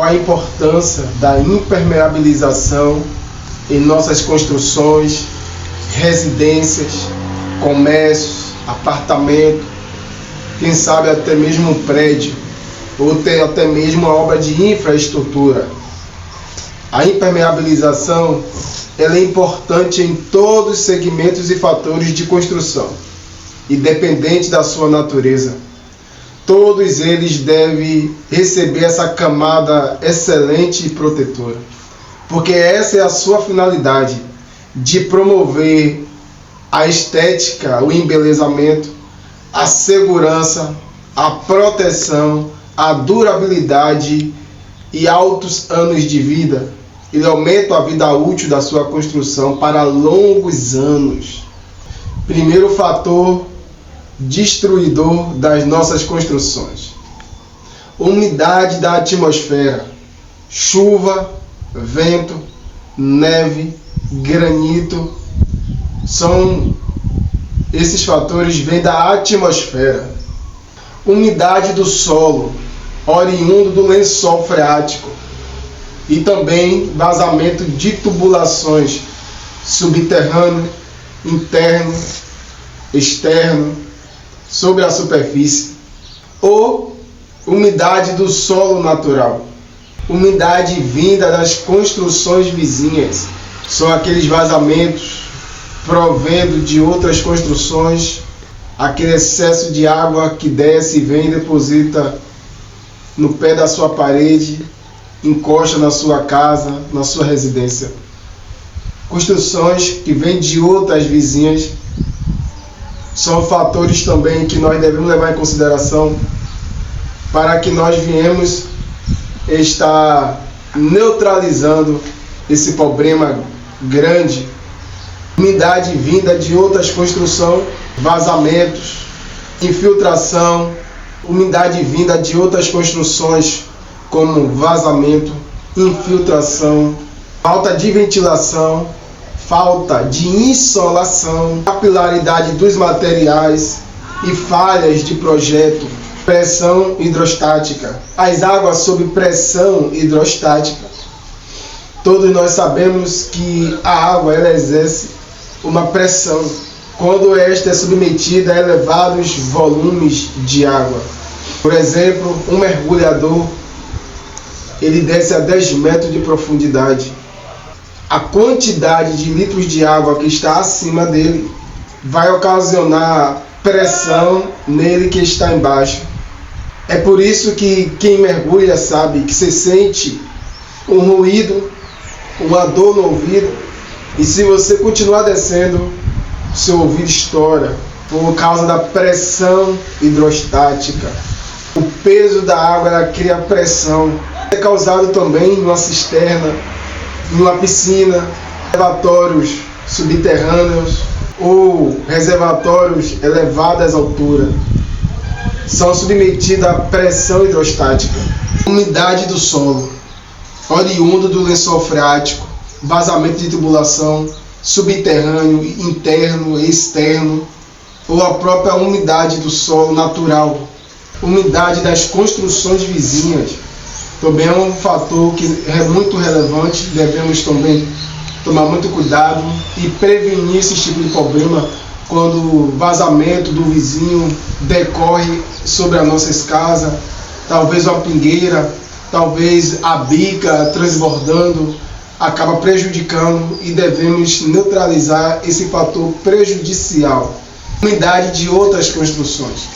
a importância da impermeabilização em nossas construções, residências, comércios, apartamento, quem sabe até mesmo um prédio, ou até mesmo uma obra de infraestrutura. A impermeabilização ela é importante em todos os segmentos e fatores de construção, independente da sua natureza. Todos eles devem receber essa camada excelente e protetora, porque essa é a sua finalidade, de promover a estética, o embelezamento, a segurança, a proteção, a durabilidade e altos anos de vida. Ele aumenta a vida útil da sua construção para longos anos. Primeiro fator destruidor das nossas construções: umidade da atmosfera, chuva, vento, neve, granito. Esses fatores vêm da atmosfera. Umidade do solo, oriundo do lençol freático, e também vazamento de tubulações subterrâneo, interno, externo, sobre a superfície. Ou umidade do solo natural, umidade vinda das construções vizinhas. São aqueles vazamentos provendo de outras construções, aquele excesso de água que desce e vem e deposita no pé da sua parede, encosta na sua casa, na sua residência. Construções que vêm de outras vizinhas são fatores também que nós devemos levar em consideração para que nós viemos estar neutralizando esse problema grande. Umidade vinda de outras construções, vazamentos, infiltração, umidade vinda de outras construções como vazamento, infiltração, falta de ventilação, falta de insolação, capilaridade dos materiais e falhas de projeto, pressão hidrostática. As águas sob pressão hidrostática. Todos nós sabemos que a água ela exerce uma pressão quando esta é submetida a elevados volumes de água. Por exemplo, um mergulhador, ele desce a 10 metros de profundidade. A quantidade de litros de água que está acima dele vai ocasionar pressão nele que está embaixo. É por isso que quem mergulha sabe que se sente um ruído, uma dor no ouvido, e se você continuar descendo, seu ouvido estoura por causa da pressão hidrostática. O peso da água ela cria pressão. É causado também numa cisterna, numa piscina, reservatórios subterrâneos ou reservatórios elevadas à altura. São submetidos à pressão hidrostática. Umidade do solo, oriundo do lençol freático, vazamento de tubulação, subterrâneo, interno e externo, ou a própria umidade do solo natural, umidade das construções vizinhas, também é um fator que é muito relevante. Devemos também tomar muito cuidado e prevenir esse tipo de problema quando o vazamento do vizinho decorre sobre a nossa casa, talvez uma pingueira, talvez a bica transbordando, acaba prejudicando, e devemos neutralizar esse fator prejudicial. Umidade de outras construções,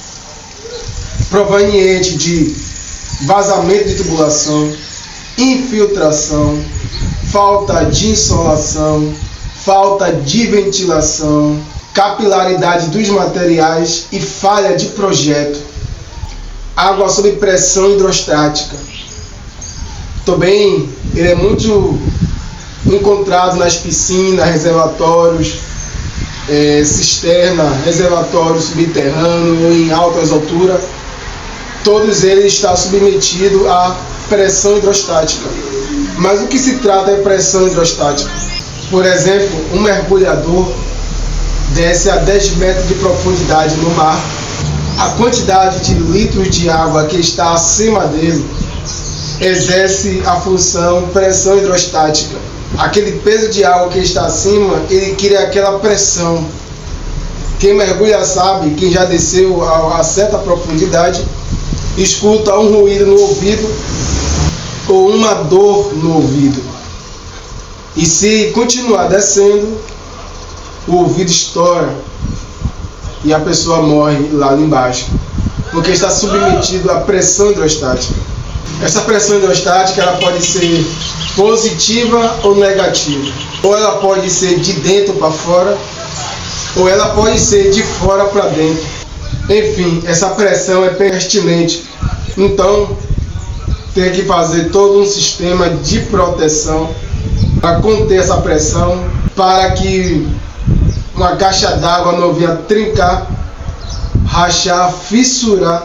proveniente de vazamento de tubulação, infiltração, falta de insolação, falta de ventilação, capilaridade dos materiais e falha de projeto. Água sob pressão hidrostática. Também ele é muito encontrado nas piscinas, reservatórios, cisterna, reservatório subterrâneo em altas alturas. Todos eles estão submetidos à pressão hidrostática. Mas o que se trata é pressão hidrostática? Por exemplo, um mergulhador desce a 10 metros de profundidade no mar. A quantidade de litros de água que está acima dele exerce a função pressão hidrostática. Aquele peso de água que está acima, ele cria aquela pressão. Quem mergulha sabe, quem já desceu a certa profundidade, escuta um ruído no ouvido ou uma dor no ouvido. E se continuar descendo, o ouvido estoura e a pessoa morre lá embaixo, porque está submetido à pressão hidrostática. Essa pressão hidrostática ela pode ser positiva ou negativa, ou ela pode ser de dentro para fora, ou ela pode ser de fora para dentro. Enfim, essa pressão é pertinente. Então, tem que fazer todo um sistema de proteção para conter essa pressão, para que uma caixa d'água não venha trincar, rachar, fissurar,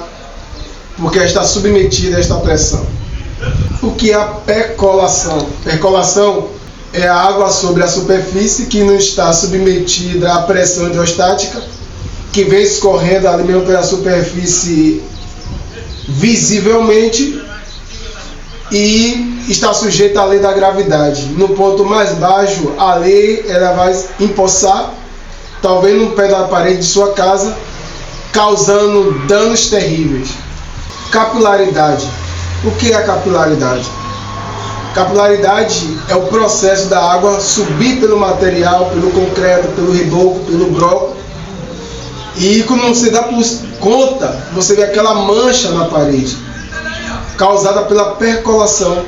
porque está submetida a esta pressão. O que é a percolação? Percolação é a água sobre a superfície que não está submetida à pressão hidrostática, que vem escorrendo ali mesmo pela superfície visivelmente e está sujeita à lei da gravidade. No ponto mais baixo, a lei ela vai empoçar, talvez no pé da parede de sua casa, causando danos terríveis. Capilaridade. O que é a capilaridade? Capilaridade é o processo da água subir pelo material, pelo concreto, pelo reboco, pelo broco. E quando você dá por conta, você vê aquela mancha na parede, causada pela percolação.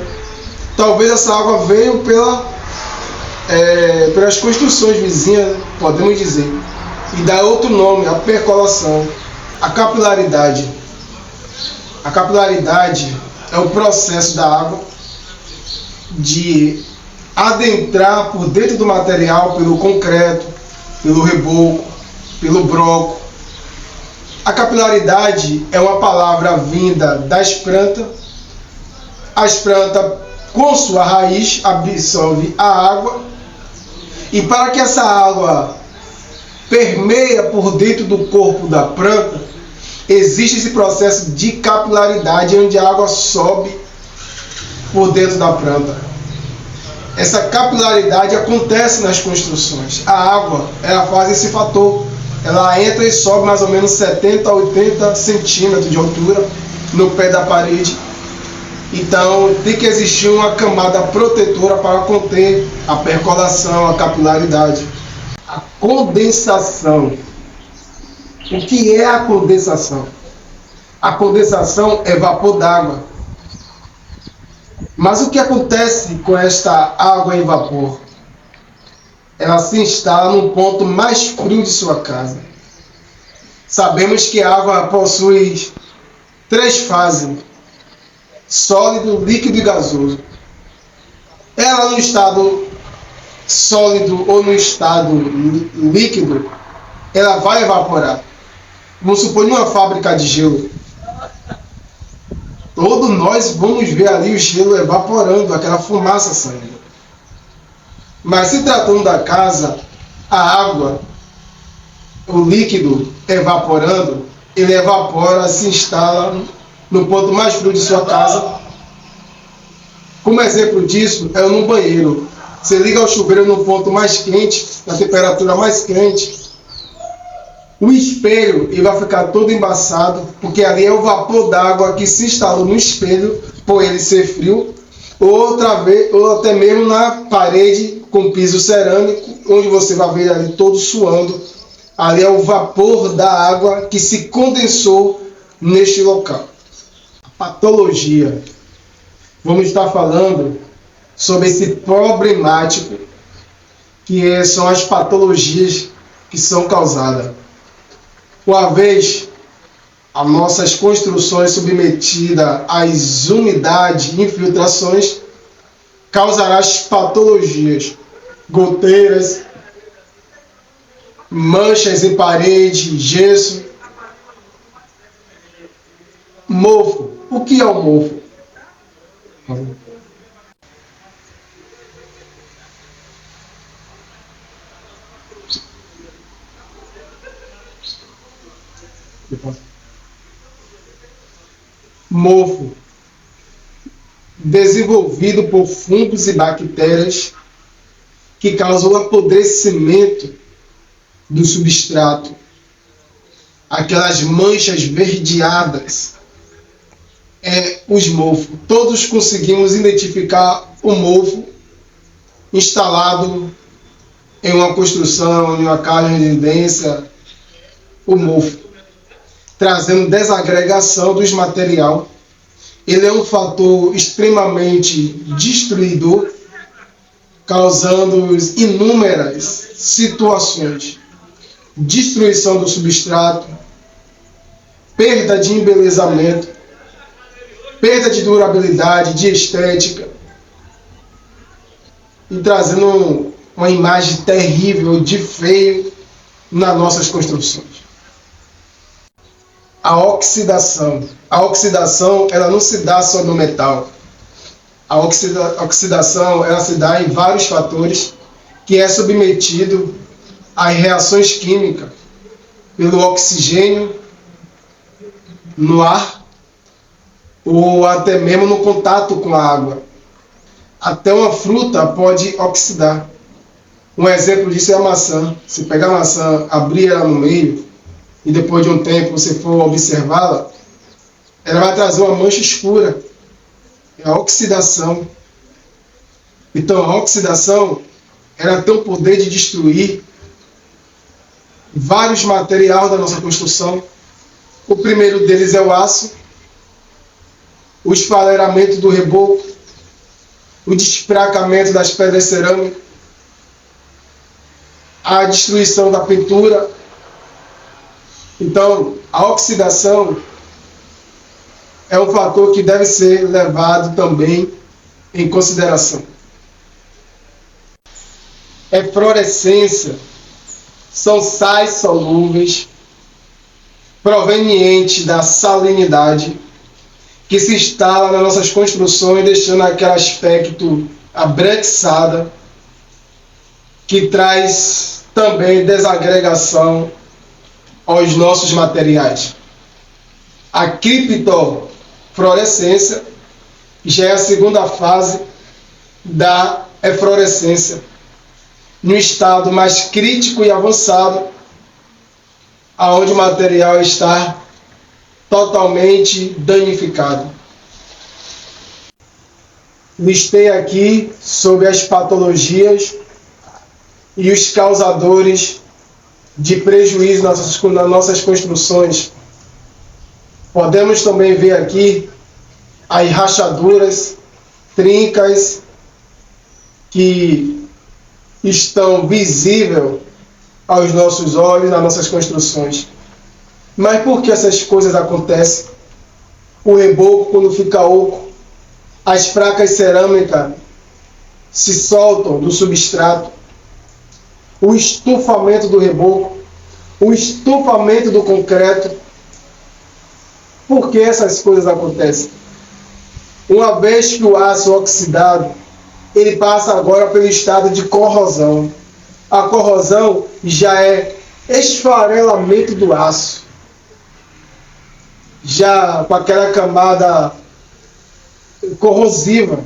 Talvez essa água veio pelas construções vizinhas, podemos dizer. E dá outro nome, a percolação. A capilaridade. A capilaridade é o processo da água de adentrar por dentro do material, pelo concreto, pelo reboco, pelo broco. A capilaridade é uma palavra vinda da espranta. A espranta, com sua raiz, absorve a água, e para que essa água permeie por dentro do corpo da planta, existe esse processo de capilaridade, onde a água sobe por dentro da planta. Essa capilaridade acontece nas construções. A água, ela faz esse fator. Ela entra e sobe mais ou menos 70 a 80 centímetros de altura no pé da parede. Então, tem que existir uma camada protetora para conter a percolação, a capilaridade. A condensação. O que é a condensação? A condensação é vapor d'água. Mas o que acontece com esta água em vapor? Ela se instala num ponto mais frio de sua casa. Sabemos que a água possui 3 fases: sólido, líquido e gasoso. Ela no estado sólido ou no estado líquido, ela vai evaporar. Vamos supor, em uma fábrica de gelo, todos nós vamos ver ali o gelo evaporando, aquela fumaça saindo. Mas se tratando da casa, a água, o líquido evaporando, ele evapora, se instala no ponto mais frio de sua casa. Como exemplo disso, é no banheiro. Você liga o chuveiro no ponto mais quente, na temperatura mais quente, o espelho ele vai ficar todo embaçado, porque ali é o vapor d'água que se instalou no espelho, por ele ser frio, ou até mesmo na parede com piso cerâmico, onde você vai ver ali todo suando. Ali é o vapor da água que se condensou neste local. A patologia. Vamos estar falando sobre esse problemático, que são as patologias que são causadas. Uma vez as nossas construções submetidas às umidades e infiltrações, causará as patologias: goteiras, manchas em parede, gesso, mofo. O que é o mofo? Mofo desenvolvido por fungos e bactérias que causam o apodrecimento do substrato, aquelas manchas verdeadas, os mofos. Todos conseguimos identificar o mofo instalado em uma construção, em uma casa de residência, o mofo, trazendo desagregação dos materiais. Ele é um fator extremamente destruidor, causando inúmeras situações: destruição do substrato, perda de embelezamento, perda de durabilidade, de estética, e trazendo uma imagem terrível de feio nas nossas construções. A oxidação. A oxidação, ela não se dá só no metal. A oxidação, ela se dá em vários fatores, que é submetido às reações químicas pelo oxigênio no ar ou até mesmo no contato com a água. Até uma fruta pode oxidar. Um exemplo disso é a maçã. Se pegar a maçã, abrir ela no meio e depois de um tempo você for observá-la, ela vai trazer uma mancha escura. É a oxidação. Então a oxidação, ela tem o poder de destruir vários materiais da nossa construção. O primeiro deles é o aço, o esfarelamento do reboco, o despracamento das pedras cerâmicas, a destruição da pintura. Então, a oxidação é um fator que deve ser levado também em consideração. Eflorescência são sais solúveis provenientes da salinidade que se instala nas nossas construções, deixando aquele aspecto abranquiçado, que traz também desagregação aos nossos materiais. A criptofluorescência já é a segunda fase da eflorescência, no estado mais crítico e avançado, aonde o material está totalmente danificado. Listei aqui sobre as patologias e os causadores de prejuízo nas nossas construções. Podemos também ver aqui as rachaduras, trincas que estão visíveis aos nossos olhos nas nossas construções. Mas por que essas coisas acontecem? O reboco, quando fica oco, as placas cerâmicas se soltam do substrato, o estufamento do reboco, o estufamento do concreto. Por que essas coisas acontecem? Uma vez que o aço oxidado, ele passa agora pelo estado de corrosão. A corrosão já é esfarelamento do aço, já com aquela camada corrosiva.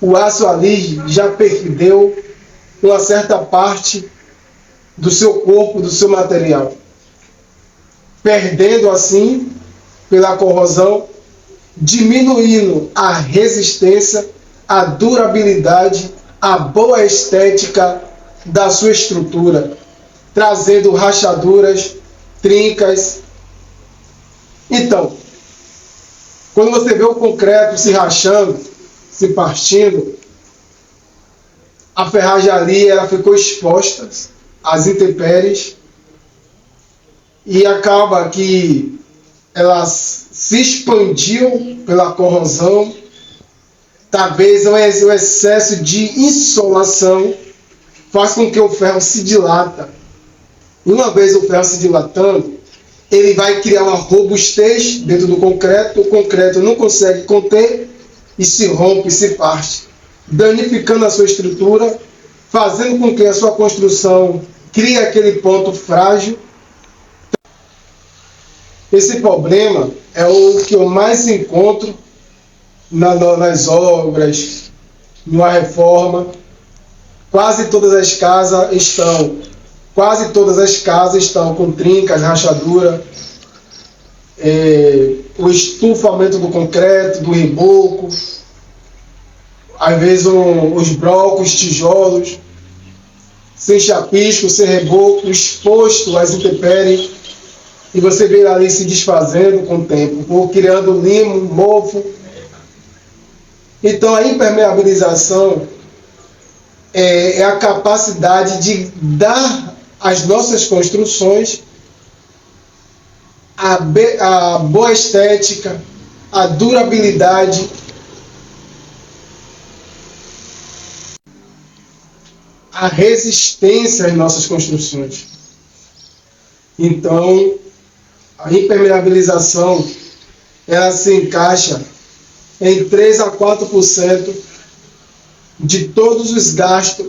O aço ali já perdeu uma certa parte do seu corpo, do seu material, perdendo assim, pela corrosão, diminuindo a resistência, a durabilidade, a boa estética da sua estrutura, trazendo rachaduras, trincas. Então, quando você vê o concreto se rachando, se partindo, a ferragem ali ela ficou exposta às intempéries e acaba que ela se expandiu pela corrosão. Talvez o excesso de insolação faz com que o ferro se dilata. E uma vez o ferro se dilatando, ele vai criar uma robustez dentro do concreto. O concreto não consegue conter e se rompe, se parte, danificando a sua estrutura, fazendo com que a sua construção crie aquele ponto frágil. Esse problema é o que eu mais encontro nas obras, numa reforma. Quase todas as casas estão com trincas, rachadura, o estufamento do concreto, do reboco, às vezes os blocos, tijolos, sem chapisco, sem reboco, exposto às intempéries, e você vê ali se desfazendo com o tempo, ou criando limo, mofo. Então a impermeabilização é a capacidade de dar às nossas construções a boa estética, a durabilidade, a resistência às nossas construções. Então, a impermeabilização ela se encaixa em 3 a 4% de todos os gastos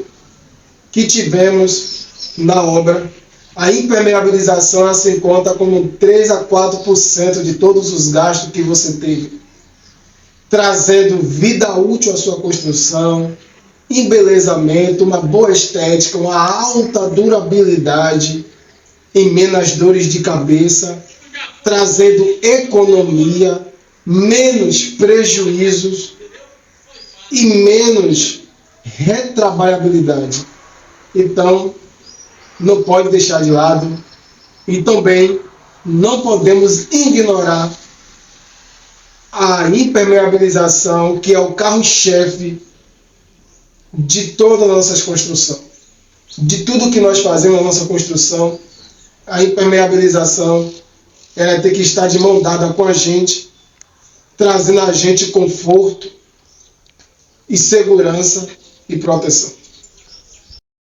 que tivemos na obra. A impermeabilização ela se encontra como 3 a 4% de todos os gastos que você teve, trazendo vida útil à sua construção, embelezamento, uma boa estética, uma alta durabilidade e menos dores de cabeça, trazendo economia, menos prejuízos e menos retrabalhabilidade. Então, não pode deixar de lado e também não podemos ignorar a impermeabilização, que é o carro-chefe de toda a nossa construção. De tudo que nós fazemos na nossa construção, a impermeabilização ela tem que estar de mão dada com a gente, trazendo a gente conforto e segurança e proteção.